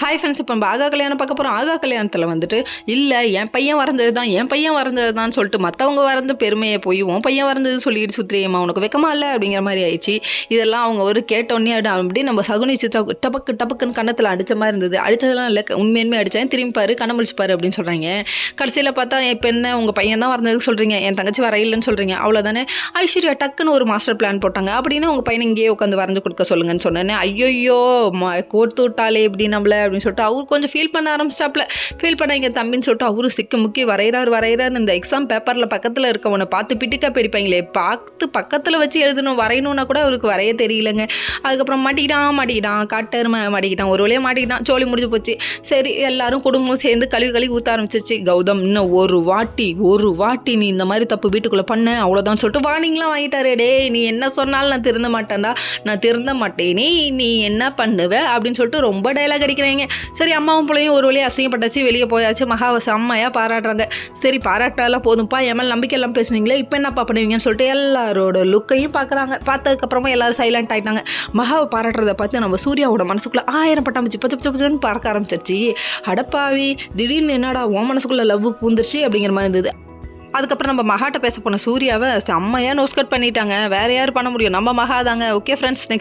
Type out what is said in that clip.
Hi friends, இப்போ நம்ம ஆகா கல்யாணம் பார்க்க போகிறோம். ஆகா கல்யாணத்தில் வந்துட்டு இல்லை என் பையன் வரைஞ்சது தான் சொல்லிட்டு மற்றவங்க வரைந்த பெருமையை போய் உன் பையன் வரைஞ்சது சொல்லிட்டு சுத்திரியம்மா, உனக்கு வெக்கமா இல்லை அப்படிங்கிற மாதிரி ஆயிடுச்சு. இதெல்லாம் அவங்க ஒரு கேட்டோன்னே அப்படி நம்ம சகுனிச்சு டபக்குன்னு கன்னத்தில் அடித்த மாதிரி இருந்தது. அடித்ததெல்லாம் இல்லை, உண்மையுமே அடித்தேன். திரும்பி பாரு, கண்ணமுழிச்சுப்பாரு அப்படின்னு சொல்கிறாங்க. கடைசியில் பார்த்தா இப்போ என்ன உங்கள் பையன் தான் வரைஞ்சதுக்கு சொல்கிறீங்க, என் தங்கச்சி வரையிலன்னு சொல்கிறீங்க, அவ்வளோதானே. ஐஸ்வர்யா டக்குன்னு ஒரு மாஸ்டர் பிளான் போட்டாங்க. அப்படின்னா உங்கள் பையனை இங்கேயே உட்காந்து வரைஞ்சு கொடுக்க சொல்லுங்கன்னு சொன்னேன். ஐயோ கோர்த்து விட்டாலே எப்படி நம்மள அப்படின்னு சொல்லிட்டு அவர் கொஞ்சம் ஃபீல் பண்ண ஆரம்பிச்சிட்டாப்ல. ஃபீல் பண்ண எங்கள் தம்பின்னு சொல்லிட்டு அவரு சிக்க முக்கி வரைகிறாருன்னு இந்த எக்ஸாம் பேப்பரில் பக்கத்தில் இருக்கவனை பார்த்து பிடிக்கா பிடிப்பாங்களே, பார்த்து பக்கத்தில் வச்சு எழுதணும் வரையணுன்னா கூட அவருக்கு வரைய தெரியலங்க. அதுக்கப்புறம் மாட்டிக்கிட்டான் காட்டெருமை மாட்டிக்கிட்டான். ஒரு வழியாக மாட்டிக்கிட்டான், சோழி முடிஞ்சு போச்சு. சரி, எல்லாரும் குடும்பம் சேர்ந்து கழுவி ஊற்ற ஆரம்பிச்சிச்சு. கௌதம் இன்னும் ஒரு வாட்டி நீ இந்த மாதிரி தப்பு வீட்டுக்குள்ளே பண்ண அவ்வளோதான் சொல்லிட்டு வார்னிங்லாம் வாங்கிட்டாரு. டே நீ என்ன சொன்னாலும் நான் திருந்த மாட்டேன்டா, நான் திருந்த மாட்டேனே, நீ என்ன பண்ணுவ அப்படின்னு சொல்லிட்டு ரொம்ப டைலாக் அடிக்கிறாங்க. சரி, அம்மாவும் பிள்ளையும் ஒரு வழியாக அசிங்கப்பட்டாச்சு, வெளியே போயாச்சு. மகாவை செம்மையாக பாராட்டுறாங்க. சரி, பாராட்டாலாம் போதும்ப்பா, என் மேலே நம்பிக்கை எல்லாம் பேசுனீங்களே, இப்போ என்னப்பா பண்ணுவீங்கன்னு சொல்லிட்டு எல்லாரோட லுக்கையும் பார்க்குறாங்க. பார்த்ததுக்கப்புறமா எல்லாரும் சைலண்ட் ஆகிட்டாங்க. மகாவை பாராட்டுறதை பார்த்து நம்ம சூர்யாவோட மனசுக்குள்ளே 1000 பட்டாம்பூச்சி பச்சை பறக்க ஆரம்பிச்சிருச்சு. அடப்பாவி, திடீர்னு என்னடா உன் மனசுக்குள்ளே லவ் பூந்துருச்சு அப்படிங்கிற மாதிரி இருந்தது. அதுக்கப்புறம் நம்ம மகாட்ட பேச போன சூர்யாவை செம்மையாக நோஸ்கட் பண்ணிட்டாங்க. வேறு யார் பண்ண முடியும், நம்ம மகா தாங்க. Okay friends, next